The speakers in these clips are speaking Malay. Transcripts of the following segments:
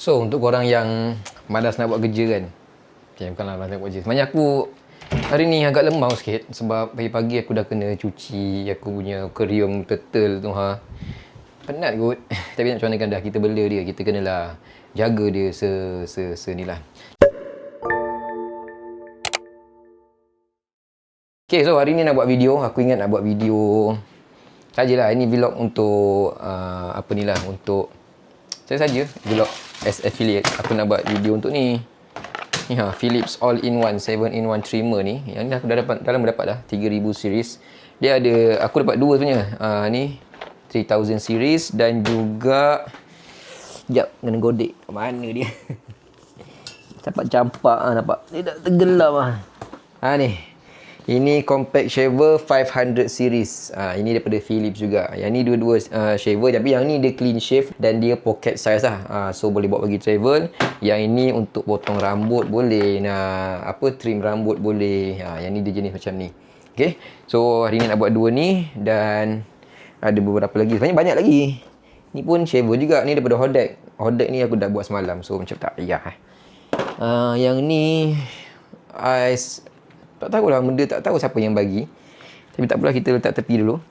So, untuk korang yang malas nak buat kerja kan. Okay, bukanlah malas nak buat kerja. Sebenarnya aku hari ni agak lemau sikit sebab pagi-pagi aku dah kena cuci aku punya aquarium turtle tu ha. Penat kot. Tapi nak macam mana kan dah kita bela dia, kita kenalah jaga dia ni lah. Okay, so hari ni nak buat video. Aku ingat nak buat video sajalah. Ini vlog untuk apa ni lah, untuk saya saja vlog as affiliate. Aku nak buat video untuk ni. Ni ha, Philips All-in-One 7-in-1 trimmer ni. Yang ni aku dah dapat, dah dah 3000 series. Dia ada, aku dapat dua sebenarnya. Ni 3000 series dan juga sekejap kena godek. Mana dia? Dapat campak nampak. Dia dah tenggelam ni. Ini compact shaver 500 series. Ini daripada Philips juga. Yang ni dua-dua shaver, tapi yang ni dia clean shave dan dia pocket size lah. So boleh bawa pergi travel. Yang ini untuk potong rambut boleh. Trim rambut boleh. Yang ni dia jenis macam ni. Okay. So hari ni nak buat dua ni dan ada beberapa lagi. Sebenarnya banyak lagi. Ni pun shaver juga. Ni daripada Hodek. Hodek ni aku dah buat semalam. So macam tak payah. Yang ni tak tahulah, benda tak tahu siapa yang bagi. Tapi tak apalah, kita letak tepi dulu.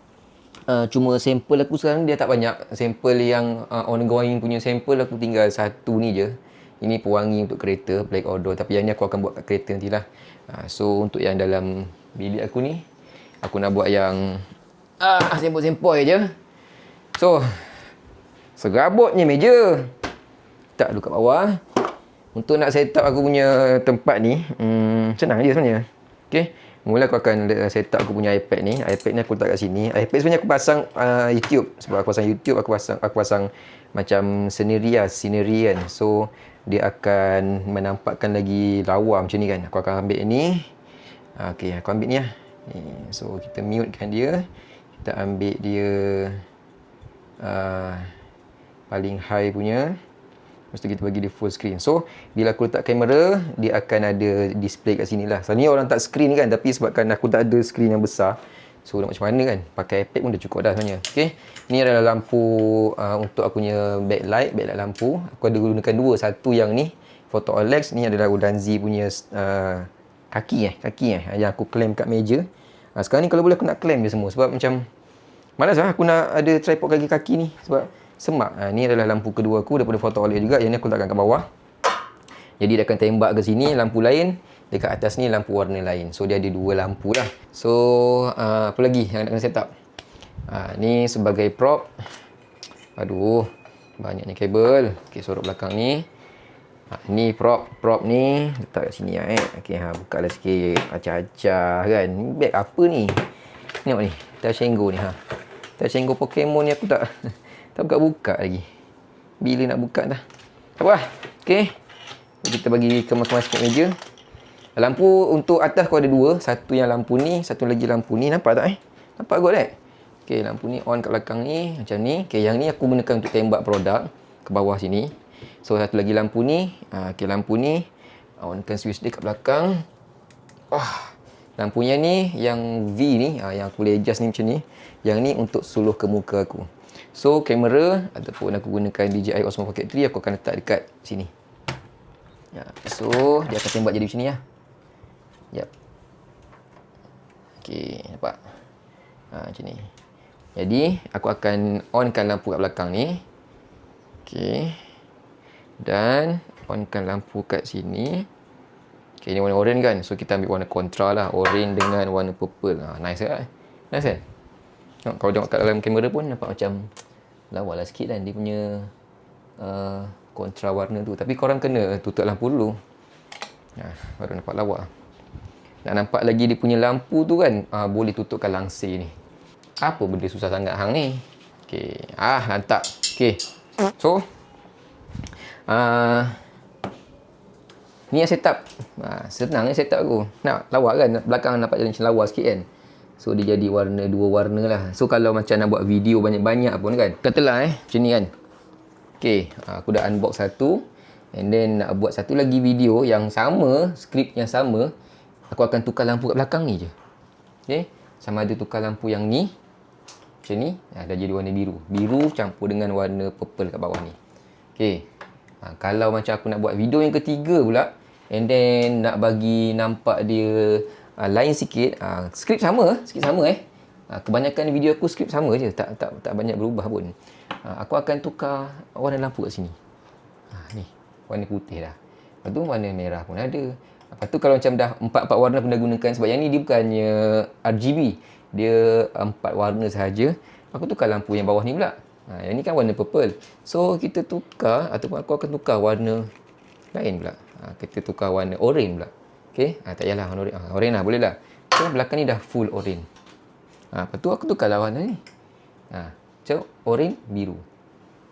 Cuma sampel aku sekarang dia tak banyak. Sampel yang ongoing punya sampel aku tinggal satu ni je. Ini pewangi untuk kereta, Black Odor. Tapi yang ni aku akan buat kat kereta nantilah. So untuk yang dalam bilik aku ni, aku nak buat yang sempoi-sempoi je. So serabutnya meja. Tak dulu kat bawah. Untuk nak set up aku punya tempat ni, senang je sebenarnya. Okay. Mula aku akan set up aku punya iPad ni. iPad ni aku letak kat sini. iPad sebenarnya aku pasang YouTube. Sebab aku pasang YouTube, aku pasang macam scenery kan. So dia akan menampakkan lagi lawa macam ni kan. Aku akan ambil ni. Okay, aku ambil ni lah. So kita mute kan dia. Kita ambil dia paling high punya. Lepas tu kita bagi dia full screen. So, bila aku letak kamera, dia akan ada display kat sini lah. Selalunya orang tak screen kan, tapi sebabkan aku tak ada screen yang besar, so nak macam mana kan, pakai iPad pun dah cukup dah sebenarnya. Okay. Ni adalah lampu untuk aku punya backlight lampu. Aku ada gunakan dua. Satu yang ni, Photo Alex. Ni adalah Udanzi punya kaki yang aku clamp kat meja. Sekarang ni kalau boleh aku nak clamp dia semua. Sebab macam malas lah aku nak ada tripod kaki ni. Sebab semak. Ni adalah lampu kedua aku daripada Photo Alex juga. Yang ni aku letakkan kat bawah. Jadi dia akan tembak ke sini lampu lain. Dekat atas ni lampu warna lain. So dia ada dua lampu lah. So apa lagi yang nak kena set up? Ni sebagai prop. Aduh, banyaknya kabel. Okay, sorok belakang ni. Ni prop ni letak kat sini lah. Okay, buka lah sikit. Acah-acah kan. Ni bag apa ni? Tengok ni, Tashengo ni Tashengo Pokemon ni aku tak buka lagi. Bila nak buka dah. Tak apa. Okay. Kita bagi kemas-kemas sikit meja. Lampu untuk atas aku ada dua. Satu yang lampu ni, satu lagi lampu ni. Nampak tak Nampak kot Okay, lampu ni on kat belakang ni. Macam ni. Okay, yang ni aku gunakan untuk tembak produk ke bawah sini. So, satu lagi lampu ni. Okay, lampu ni. Onkan switch dia kat belakang. Lampunya ni, yang V ni. Yang aku boleh adjust ni macam ni. Yang ni untuk suluh ke muka aku. So, kamera ataupun aku gunakan DJI Osmo Pocket 3, aku akan letak dekat sini. So, dia akan tembak jadi macam ni lah. Okay, nampak? Macam ni. Jadi, aku akan onkan lampu kat belakang ni. Okay. Dan, onkan lampu kat sini. Okay, ni warna orange kan? So, kita ambil warna kontra lah. Orange dengan warna purple. Nice kan? Nice kan? Kalau tengok kat dalam kamera pun nampak macam lawa lah sikit kan dia punya kontra warna tu. Tapi korang kena tutup lampu dulu. Baru nampak lawa. Nak nampak lagi dia punya lampu tu kan, boleh tutupkan langsir ni. Apa benda susah sangat hang ni? Okay. Lantak. Okay. So, ni yang setup. Senang ni setup aku. Nak lawa kan? Belakang nampak macam lawa sikit kan? So dia jadi warna, dua warna lah. So kalau macam nak buat video banyak-banyak pun kan, katalah macam ni kan. Okay, aku dah unbox satu. And then nak buat satu lagi video yang sama, skrip yang sama. Aku akan tukar lampu kat belakang ni je. Okay, sama ada tukar lampu yang ni macam ni, dah jadi warna biru. Biru campur dengan warna purple kat bawah ni. Okay, Kalau macam aku nak buat video yang ketiga pula, and then nak bagi nampak dia lain sikit, skrip sama kebanyakan video aku skrip sama je, tak banyak berubah pun. Aku akan tukar warna lampu kat sini. Ni warna putih dah. Lepas tu warna merah pun ada. Lepas tu kalau macam dah 4 warna pun dah gunakan, sebab yang ni dia bukannya RGB, dia 4 warna sahaja. Aku tukar lampu yang bawah ni pula. Yang ni kan warna purple. So kita tukar, ataupun aku akan tukar warna lain pula. Kita tukar warna orange pula. Okay, tak payahlah warna orange. Orange lah, boleh lah. So belakang ni dah full orange. Lepas tu aku tukar lah warna ni. Macam orange, biru.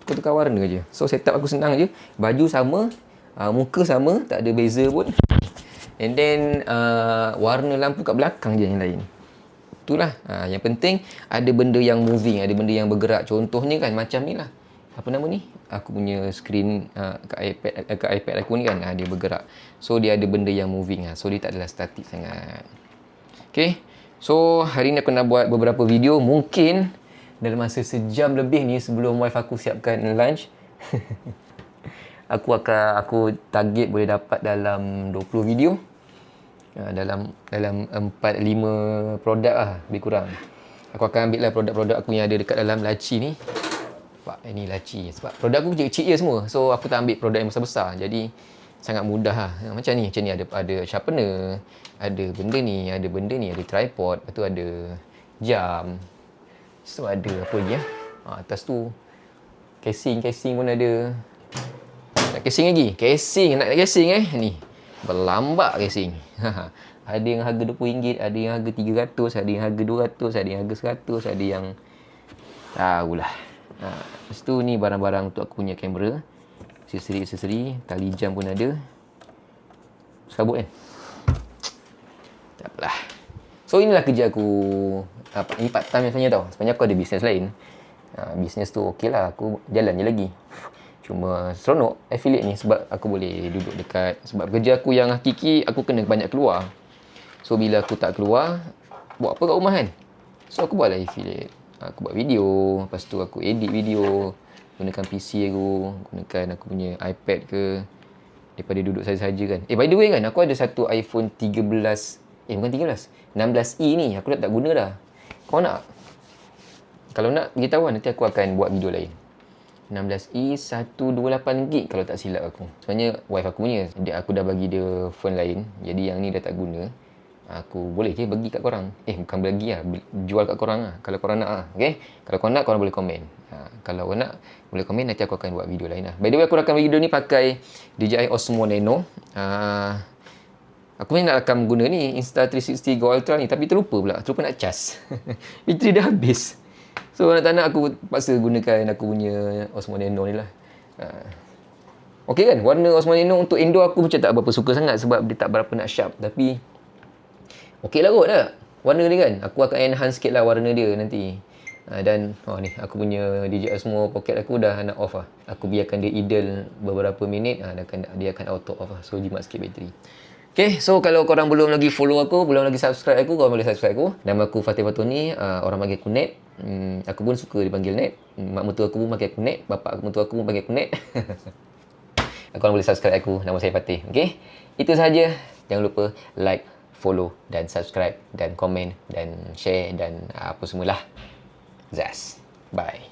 Aku tukar warna je. So setup aku senang je. Baju sama, muka sama, tak ada beza pun. And then warna lampu kat belakang je yang lain. Itulah. Yang penting ada benda yang moving, ada benda yang bergerak. Contohnya kan macam ni lah. Apa nama ni? Aku punya screen kat iPad aku ni kan, dia bergerak. So dia ada benda yang moving. So dia tak adalah statik sangat. Okay. So hari ni aku nak buat beberapa video. Mungkin dalam masa sejam lebih ni sebelum wife aku siapkan lunch. Aku target boleh dapat dalam 20 video. Dalam 4-5 produk lah, lebih kurang. Aku akan ambil lah produk-produk aku yang ada dekat dalam laci ni. Nampak? Ini laci. Sebab produk aku kecil-kecil je semua. So aku tak ambil produk yang besar-besar. Jadi sangat mudah lah. Macam ni ada sharpener, ada benda ni, ada tripod, lepas tu ada jam. So ada apa lagi ya? Atas tu casing pun ada. Nak casing lagi? Nak casing ni. Berlambak casing. Ada yang harga RM20, ada yang harga RM300, ada yang harga RM200, ada yang harga RM100, ada yang tahulah. Lepas tu ni barang-barang untuk aku punya kamera. Aksesori, tali jam pun ada. Serabut kan? Tak apalah. So inilah kerja aku. Ini part time yang sebenarnya tau. Sebenarnya aku ada bisnes lain. Bisnes tu okey lah, aku jalan je lagi. Cuma seronok affiliate ni sebab aku boleh duduk dekat. Sebab kerja aku yang hakiki, aku kena banyak keluar. So bila aku tak keluar, buat apa kat rumah kan? So aku buatlah affiliate. Aku buat video, lepas tu aku edit video, gunakan PC aku, gunakan aku punya iPad ke, daripada duduk saja-saja kan. By the way kan, aku ada satu iPhone 13, bukan 13, 16e ni, aku dah tak guna dah. Kau nak? Kalau nak, beritahu nanti aku akan buat video lain. 16e 128GB kalau tak silap aku. Sebenarnya wife aku punya, aku dah bagi dia phone lain, jadi yang ni dah tak guna. Aku boleh je bagi kat korang. Bukan bagi lah, jual kat korang lah. Kalau korang nak lah, okay? Kalau korang nak, korang boleh komen. Kalau korang nak, boleh komen, nanti aku akan buat video lain lah. By the way, aku rakam video ni pakai DJI Osmo Nano. Aku ni nak rakam guna ni Insta360 Go Ultra ni, tapi terlupa nak cas. Bateri dah habis. So nak tak nak aku paksa gunakan aku punya Osmo Nano ni lah. Okey kan, warna Osmo Nano untuk indoor aku macam tak berapa suka sangat sebab dia tak berapa nak sharp. Tapi okey lah kot tak? Warna ni kan, aku akan enhance sikit lah warna dia nanti. Dan ni aku punya DJI Osmo Pocket aku dah nak off lah. Aku biarkan dia idle beberapa minit, dia akan auto off lah. So jimat sikit bateri. Okay, so kalau korang belum lagi follow aku, belum lagi subscribe aku, korang boleh subscribe aku. Nama aku Fatih Fatoni, orang panggil aku Net. Aku pun suka dipanggil Net. Mak mertua aku pun panggil aku Net. Bapak mertua aku pun panggil aku Net. Korang boleh subscribe aku, nama saya Fatih. Okay, itu sahaja. Jangan lupa like, follow dan subscribe dan komen dan share dan apa semualah. Zas. Bye.